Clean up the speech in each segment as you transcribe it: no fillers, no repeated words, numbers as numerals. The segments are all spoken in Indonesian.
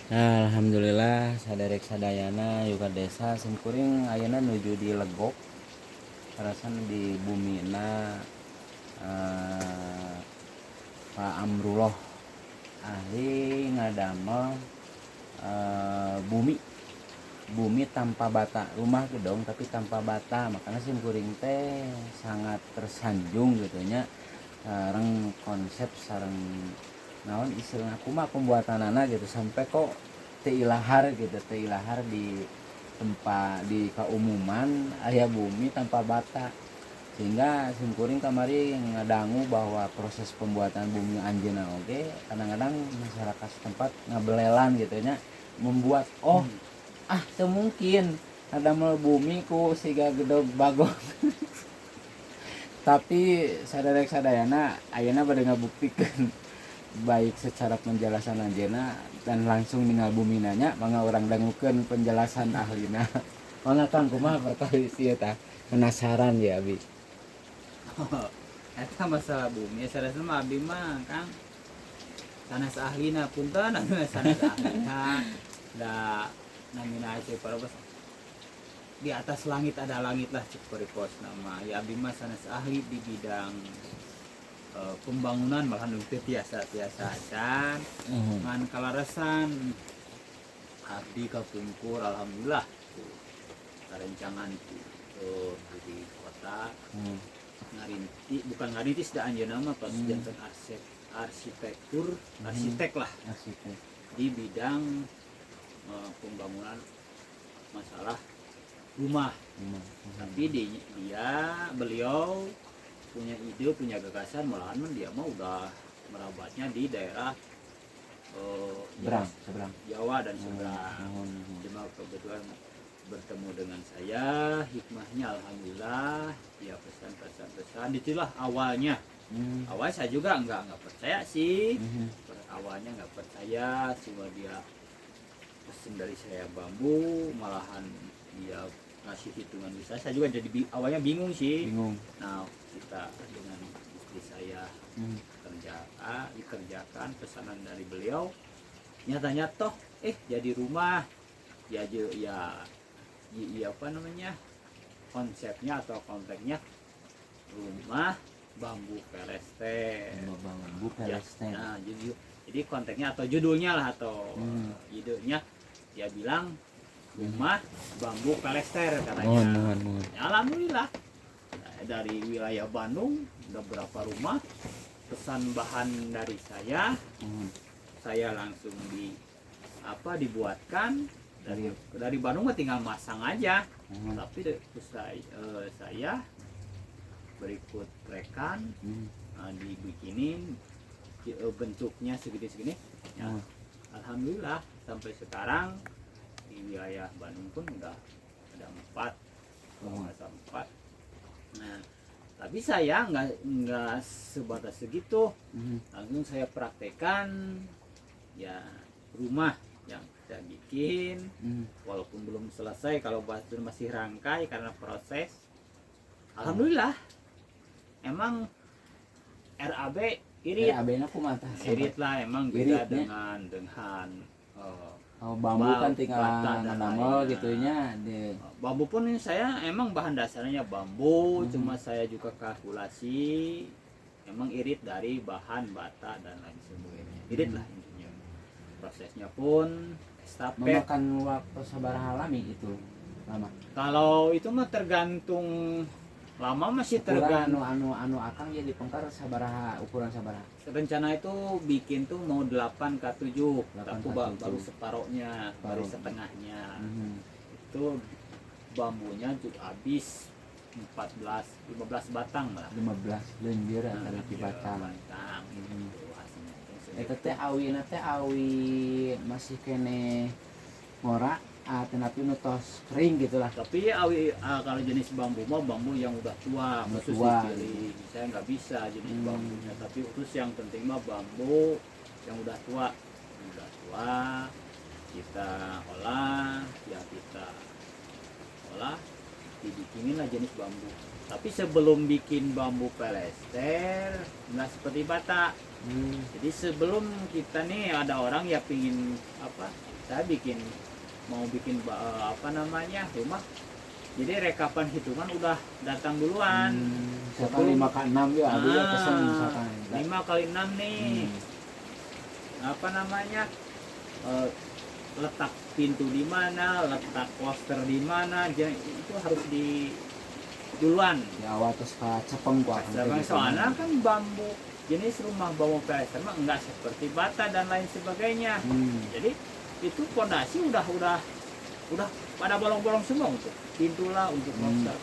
Nah, alhamdulillah saderek sadayana yuga desa simkuring ayeuna nuju di Legok karasan di bumina Pak Amrullah ahli ngadamel bumi bumi tanpa bata rumah gedong tapi tanpa bata makanya simkuring teh sangat tersanjung gitu nya sareng konsep sareng naon istilah aku mah pembuatanana gitu sampai kok teilahar gitu teilahar di tempat di keumuman aya bumi tanpa bata sehingga simkuring kamari ngadangu bahwa proses pembuatan bumi anjeunna oge kadang-kadang masyarakat setempat ngabelelan gitu nya membuat teu mungkin ada mel bumi ku siga gedog bagong tapi sadarek sadayana ayeuna bade ngabuktikeun baik secara penjelasan anjeuna dan langsung ninggal bumi nanya mangga orang dangukeun penjelasan ahlina mangga Kang kumaha perkara ieu tah penasaran ya abi. Eta masalah bumi sarasna mah abdi mah Kang sanes ahlina punten sanes ahlina da namina cek para bos di atas langit ada langit lah cek pos nama ya abdi mah sanes ahli di bidang pembangunan malahan teu tiasa-tiasa acan ngan kalarasan abdi kapungkur alhamdulillah karencangan di kota bukan ngarintis da anjeunna mah pas janten arsitektur arsitek lah Arsitek. di bidang pembangunan masalah rumah. Tapi beliau punya ide punya gagasan malahan dia mah udah merabatnya di daerah seberang Jawa dan seberang. Cuma kebetulan bertemu dengan saya hikmahnya alhamdulillah dia pesan itulah awalnya. Awalnya saya juga nggak percaya sih. Awalnya nggak percaya cuma dia pesen dari saya bambu malahan dia ngasih hitungan bisa saya juga jadi awalnya bingung sih. Nah kita dengan istri saya dikerjakan pesanan dari beliau nyatanya toh jadi rumah ya apa namanya konsepnya atau konteksnya rumah bambu pelester. Nah, jadi konteksnya atau judulnya lah atau idenya dia bilang rumah bambu pelester katanya. Ya, alhamdulillah dari wilayah Bandung udah berapa rumah pesan bahan dari saya langsung dibuatkan dari Bandung mah tinggal masang aja. Tapi saya berikut rekan dibikinin bentuknya segini ya, alhamdulillah sampai sekarang di wilayah Bandung pun udah ada 4. Nah tapi saya nggak sebatas segitu, langsung saya praktekkan ya rumah yang saya bikin walaupun belum selesai kalau batu masih rangkai karena proses. Alhamdulillah emang RAB irit lah emang beda dengan bambu kan tinggal ngadamel gitunya bambu pun saya emang bahan dasarnya bambu cuma saya juga kalkulasi emang irit dari bahan bata dan lain sebagainya irit lah intinya prosesnya pun estafet memakan waktu sabaraha lami itu lama kalau itu mah tergantung lama masih tergantung anu akang ya di pengkar sabaraha ukuran sabaraha rencana itu bikin tuh mau 8x7 tapi baru separohnya baru setengahnya itu bambunya juga habis 15 batang lah 15 lendir antara di batang itu hasilnya eta teh awina teh awi masih kene ngora tapi nutos kering gitulah. Tapi kalau jenis bambu mah bambu yang udah tua, khusus dipilih. Saya nggak bisa jenis bambunya, tapi khusus yang penting mah bambu yang udah tua, kita olah, dibikinin lah jenis bambu. Tapi sebelum bikin bambu pelester nggak seperti bata. Jadi sebelum kita nih ada orang ya pingin apa, saya mau bikin apa namanya rumah, jadi rekapan hitungan udah datang duluan. Misalkan 5 ke 6 ya, ada ya pesan misalkan. 5 kali 6 nih. Apa namanya? Letak pintu di mana, letak poster di mana, itu harus di duluan. Ya awal terus ka cepeng ku akan. Soalnya kan bambu jenis rumah bambu pelester mah enggak seperti bata dan lain sebagainya. Jadi itu fondasi udah pada bolong-bolong semua untuk pintu lah, untuk poster.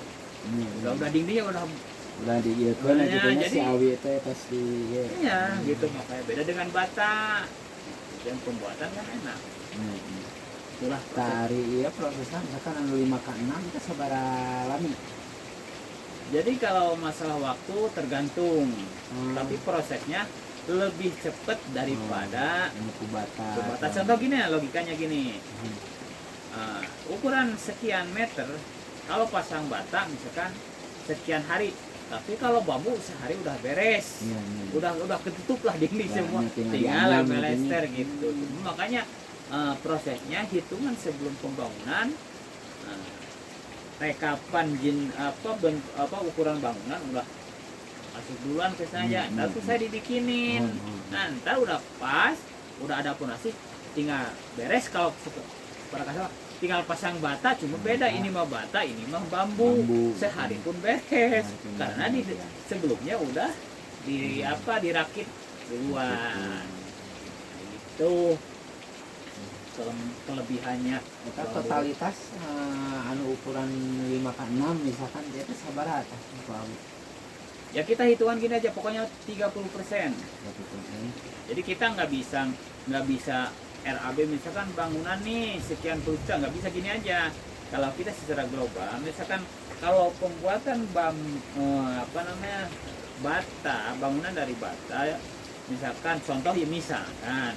Udah dindingnya udah diieukeun gitu nya si awi teh pasti ya. Iya, gitu makanya beda dengan bata. Yang pembuatan kan enak. Itulah Tari iya prosesnya misalkan anu 5 ke 6 itu sabaraha lami. Jadi kalau masalah waktu tergantung, tapi prosesnya lebih cepat daripada bata. Contoh gini, logikanya gini, ukuran sekian meter, kalau pasang bata misalkan sekian hari, tapi kalau bambu sehari udah beres, udah ketutup lah dinding semua, tinggal belester gitu. Makanya prosesnya hitungan sebelum pembangunan. Rekapan ukuran bangunan udah masuk duluan ke saya, lalu saya dibikinin. Nah, ntar udah pas, udah ada fondasi, tinggal beres. Kalau pada kasar tinggal pasang bata, cuma beda ini mah bata, ini mah bambu. Sehari pun beres, karena sebelumnya udah dirakit duluan. Itu kelebihannya. Eta totalitas anu ukuran 5 ke 6 misalkan dia itu sabaraha tah? Ya kita hitungan gini aja, pokoknya 30%. Jadi kita nggak bisa RAB misalkan bangunan nih sekian puluh juta, nggak bisa gini aja. Kalau kita secara global, misalkan kalau pembuatan bata, bangunan dari bata, misalkan contoh ya misalkan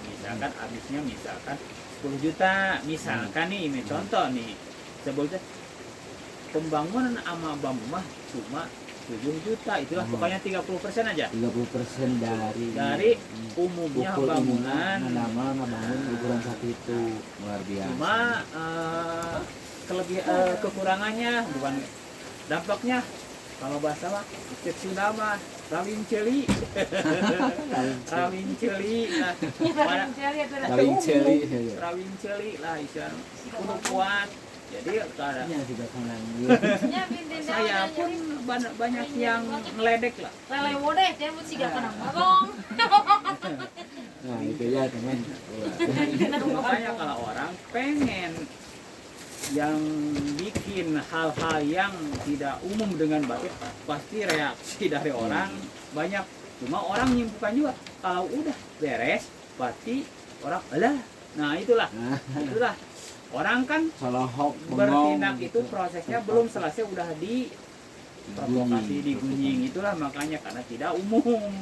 habisnya misalkan 10 juta misalkan nih, ini contoh nih, sebetulnya pembangunan sama bambu mah cuma 7 juta, itulah pokoknya 30% aja. 30% dari umumnya bangunan. Bangun ukuran satu itu luar biasa. Cuma kekurangannya bukan dampaknya, kalau bahasa mah cek Sunda mah rawin celi. Rawin celi lah. Rawin celi lah istilahnya. Kudu kuat. Jadi kadangnya juga kanan. Saya pun banyak yang ngeledek lah. Lelewo deh, jangan buat siga kenang bagong. Nah itu ya teman. Makanya kalau orang pengen yang bikin hal-hal yang tidak umum dengan batik, pasti reaksi dari orang banyak. Cuma orang nyimpulkan juga kalau udah beres pasti orang alah. Nah itulah orang kan bertindak itu prosesnya belum selesai udah provokasi, digunjing. Itulah makanya karena tidak umum.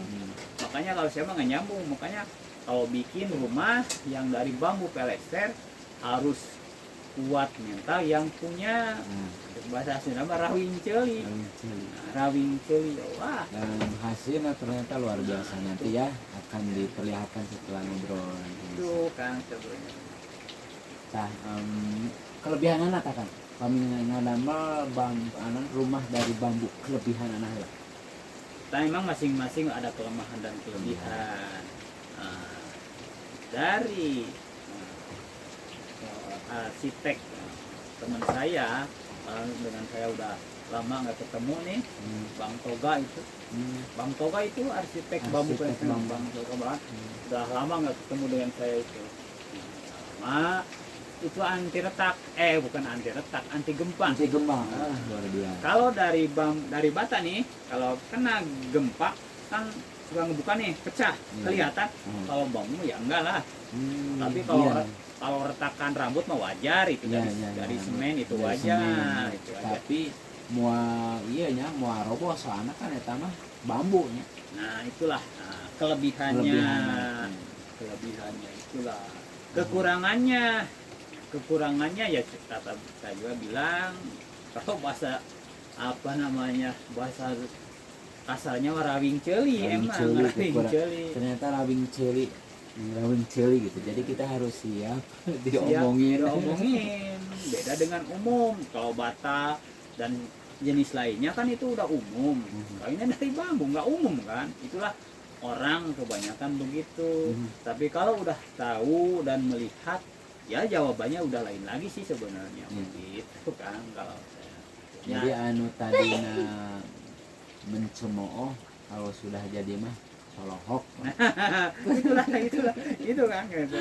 Makanya kalau saya mah nggak nyambung. Makanya kalau bikin rumah yang dari bambu pelester harus kuat mental yang punya bahasa Sunda mah rawing celi. Rawing celi. Wah. Dan hasilnya ternyata luar biasa. Nanti ya akan diperlihatkan setelah ngobrol. Itu kan sebenarnya. Nah, kelebihan anak kan? Kami ngadamel rumah dari bambu, kelebihan anak lah. Nah, memang masing-masing ada kelemahan dan kelebihan. Dari arsitek teman saya, dengan saya udah lama nggak ketemu nih, Bang Toga itu. Bang Toga itu arsitek bambu pelester. Bang Toga banget. Udah lama nggak ketemu dengan saya itu. Itu anti retak, bukan anti retak, anti gempa. Anti gempa, luar biasa. Kalau dari bata nih, kalau kena gempa kan suka ngebuka nih, pecah, kelihatan. Kalau bambu ya enggak lah. Tapi kalau retakan rambut mah wajar itu, dari semen itu wajar. Itu tapi mua roboh soalnya kan eta mah bambunya. Nah itulah kelebihannya itulah. Kekurangannya ya saya juga bilang, kalau bahasa kasarnya rawing ceuli Rawing emang ceuli, rawing kurang. ceuli. Ternyata rawing celi gitu. Jadi kita harus siap Siap, diomongin. diomongin. Beda dengan umum. Kalau bata dan jenis lainnya kan itu udah umum. Kalau ini dari bambu nggak umum kan. Itulah orang kebanyakan begitu. Tapi kalau udah tahu dan melihat, ya jawabannya udah lain lagi sih sebenarnya. Gitu kan kalau saya. Jadi anu tadina mencemooh kalau sudah jadi mah solohok. itulah itu kan gitu.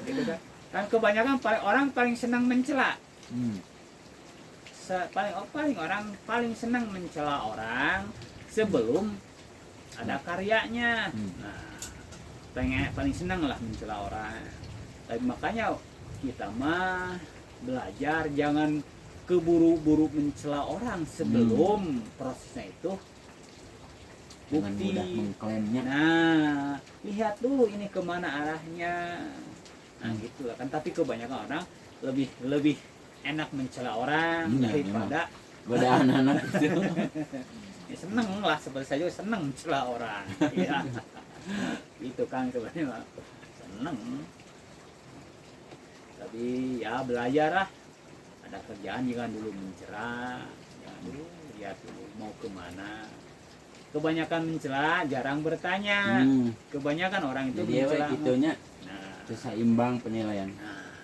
Gitu kan. Kan kebanyakan orang paling senang mencela. Paling senang mencela orang sebelum ada karyanya. Nah, paling senang lah mencela orang. Tapi makanya kita mah belajar jangan keburu-buru mencela orang sebelum prosesnya itu Jangan bukti. mudah mengklaimnya. Nah, lihat dulu ini kemana arahnya. Nah, gitulah kan. Tapi kebanyakan orang lebih enak mencela orang daripada beda anak-anak itu. ya, seneng lah, seperti saya juga seneng mencela orang. Ya. Itu kan sebenarnya seneng. Tapi ya belajar lah. Ada kerjaan jangan dulu mencela, jangan dulu lihat dulu mau kemana. Kebanyakan mencela, jarang bertanya. Kebanyakan orang itu jadi mencela. itunya Nah, seimbang penilaian. nah,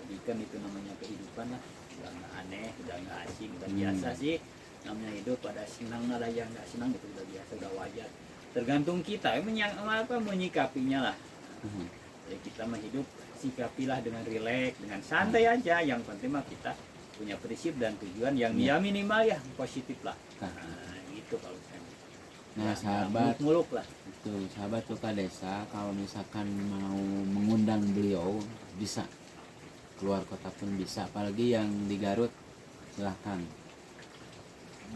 jadi kan itu namanya kehidupan lah. Udah nggak aneh, udah nggak asing, udah biasa sih. Namanya hidup, ada senang, ada yang nggak senang, itu udah biasa, udah wajar. Tergantung kita menyikapinya lah. Jadi kita mah hidup, sikapilah dengan rileks, dengan santai aja. Yang penting mah kita punya prinsip dan tujuan yang ya minimal ya positif lah. Nah, itu kalau saya. Nah, sahabat muluk lah. itu sahabat Luka Desa, kalau misalkan mau mengundang beliau bisa, keluar kota pun bisa, apalagi yang di Garut silahkan.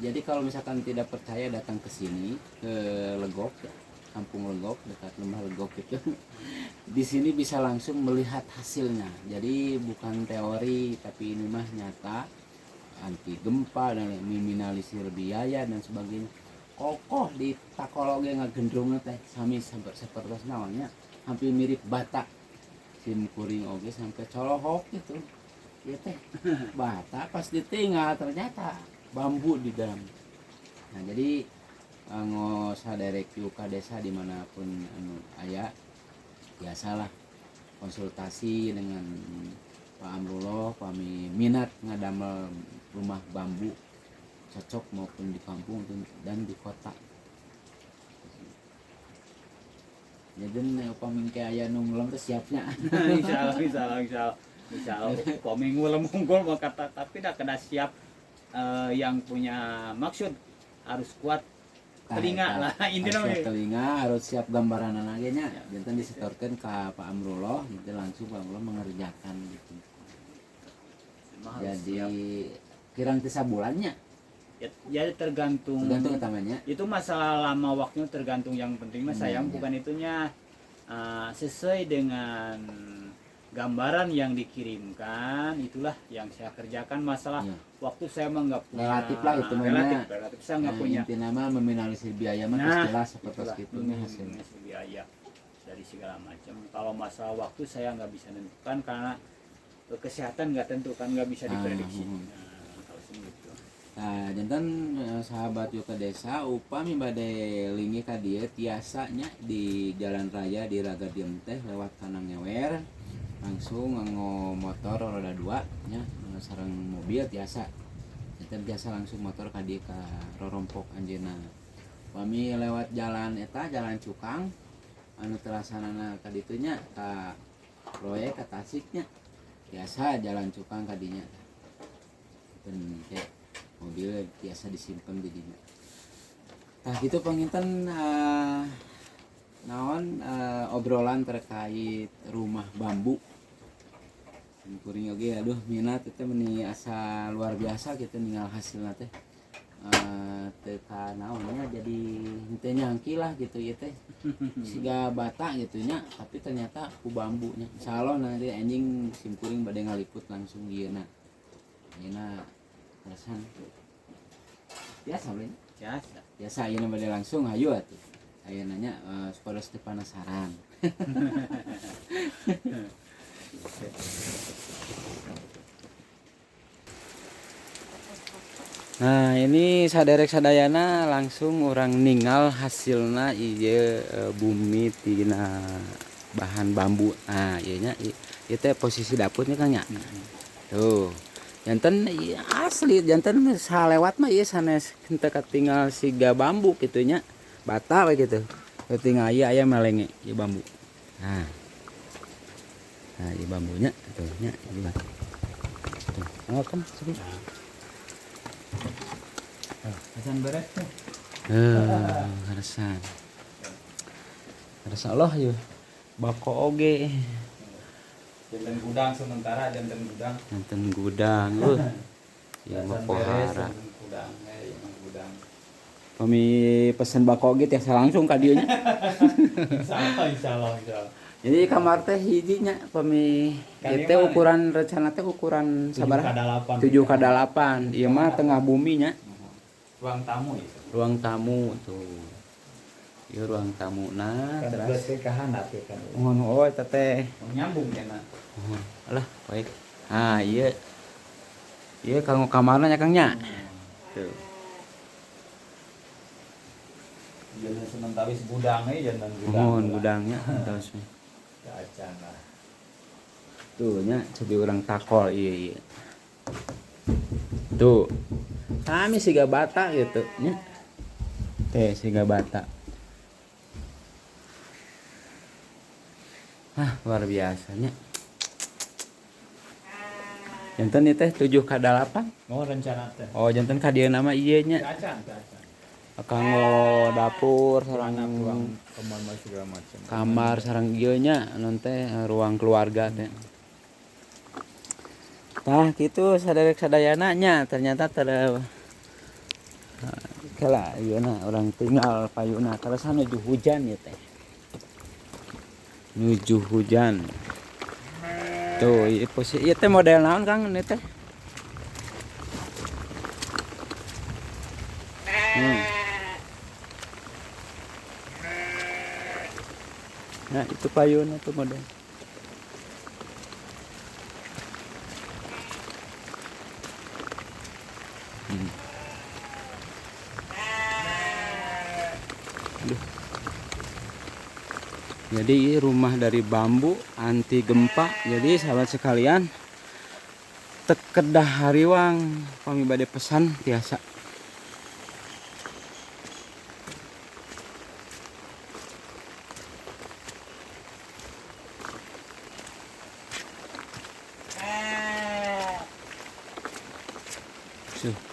Jadi kalau misalkan tidak percaya datang ke sini, ke Legok, Kampung Legok, dekat Lembah Legok itu. Di sini bisa langsung melihat hasilnya. Jadi bukan teori, tapi ini mah nyata. Anti gempa dan minimalisir biaya dan sebagainya. Kokoh di takologe ngagendrungna teh sami sampai seperti namanya hampir mirip bata. Sim kuring oge sampai colohok gitu. Ya teh bata pas ditinggal ternyata bambu di dalam. Nah, jadi nggak usah direct ke desa dimanapun anu aya, biasalah konsultasi dengan Pak Amrullah, kami minat ngadamel rumah bambu cocok maupun di kampung dan di kota. Jadi upamingke aya nu ngulem teh siapnya. Insyaallah. Koming ulah munggul mah kata, tapi dah kena siap. Yang punya maksud harus kuat telinga lah intinya. Harus siap telinga, harus siap gambaran lagi nya. Jantan disetorkan ke Pak Amrullah, nanti langsung Pak Amrullah mengerjakan gitu. Jadi kirang 3 bulannya. Ya tergantung utamanya. Itu masalah lama waktunya tergantung, yang penting mah sayang bukan itunya. Sesuai dengan gambaran yang dikirimkan, itulah yang saya kerjakan. Masalah waktu saya mah nggak punya, relatif lah itu relatif saya nggak punya. Inti nama meminimalisir biaya mah jelas seperti itu hasilnya biaya dari segala macam. Kalau masalah waktu saya nggak bisa menentukan karena kesehatan nggak tentu kan, nggak bisa diprediksi. Kalau segitu. Nah, jantan sahabat Yuka Desa upami bade lingi ka dieu tiasanya di jalan raya di Ragadium teh lewat Kanang Ngewer langsung nganggo motor roda 2 nya sareng mobil tiasa. Jantan biasa langsung motor ka dieu ka rorompok anjeunna. Upami lewat jalan eta jalan Cukang anu telasanana ka ditu nya ka proyek ka Tasiknya. Biasa jalan Cukang ka dinya. Dan mobil biasa disimpan di dinya. Nah gitu penginten naon obrolan terkait rumah bambu. Kuring oge aduh minat teh meni asa luar biasa gitu ninggal hasilna teh. Teka naonnya jadi henteu nyangki lah gitu ya teh. Siga bata gitu nya, tapi ternyata ku bambunya. Insyaallah nanti anjing sim kuring bade ngaliput langsung dieuna. Ayeuna perasaan biasa belum Biasa. Biasa ayeuna bade langsung hayu atuh. Aya nanya supaya teu penasaran. Nah, ini saderek sadayana langsung orang ningal hasilna ieu bumi tina bahan bambu. Nah, ieu nya ieu teh posisi dapurnya Kang nya. Tuh. Janten asli janten salewat mah ieu sanes teu katinggal siga bambu kitu nya. Bata we kitu. Tinggal ieu aya melenge ieu bambu. Nah. Nah, ieu bambunya tuh nya ieu batu. Tuh, oh kan sepi. Hasan beres teh. Harasan. Harasa Allah yeuh. Bako oge. Janten gudang sementara janten gudang. Janten gudang ieu mah pohara. Gudang, gudang. Kami pesen bako oge tiasa langsung ka dieu nya. Insyaallah. Jadi kamar teh hiji nya kami teh ukuran rencana teh ukuran sabaraha? 7x8. Ieu mah tengah bumi nya. Ruang tamu itu. Ruang tamu tuh. Ieu ruang tamuna Terus terus ke handap kan. mohon eta teh. Nyambung cenah. Alah baik. Ah ieu. Ieu kanggo kamarna nya Kang nya. Tuh. Jangan sementara gudang jangan gudang. Mohon gudangnya terus. Acan lah. Tuh nya jadi orang takol ieu. Tuh. Kami siga bata gitu nya. Teh siga bata. Luar biasanya. Janten ieu teh 7x8. Oh rencana teh. Oh janten ka dieu nama ieu nya. Acan. Kanggo dapur sareng Ruang kamar segala macam. kamar sareng ieu nya anu teh ruang keluarga teh. Tah kitu saderek sadayana nya ternyata kala ayeuna urang tinggal payuna terasa nuju hujan ya teh. Nuju hujan. Tuh, ieu teh model naon Kang ini teh? Nah, itu payuna tuh model. Aduh. Jadi rumah dari bambu anti gempa. Jadi sahabat sekalian, tekedah hariwang kami bade pesan biasa.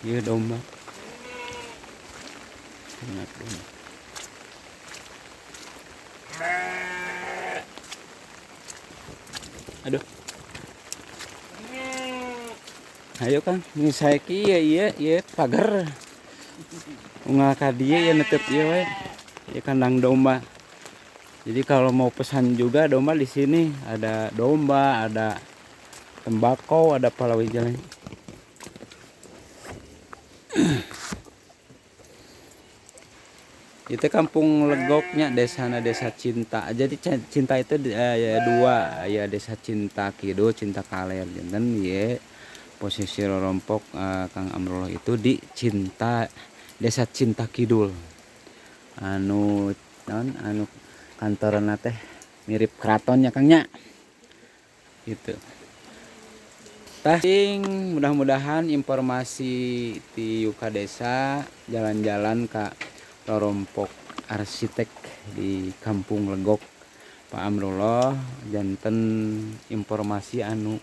Iya domba. Sangat domba. Aduh. Ayo Kang, ini saya ki iya pagar. Unggal ka dieu ya netep ieu we. Ieu kandang domba. Jadi kalau mau pesan juga domba di sini ada domba, ada tembakau, ada palawija lain. Itu kampung Legoknya desana desa Cinta. Jadi Cinta itu ya dua, ya desa Cinta Kidul, Cinta Kaler. Janten ye posisi rorompok Kang Amrullah itu di Cinta desa Cinta Kidul. Anu kantorna teh mirip keratonnya Kangnya. Gitu. Mudah-mudahan informasi di Yuka Desa jalan-jalan ke rorompok arsitek di Kampung Legok Pak Amrullah janten informasi anu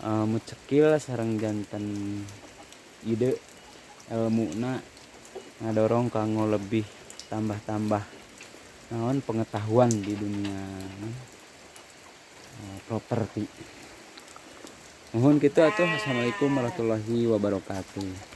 mucekil sareng janten ide ilmuna ngadorong kanggo lebih tambah-tambah naon pengetahuan di dunia properti. Mohon gitu atuh. Assalamualaikum warahmatullahi wabarakatuh.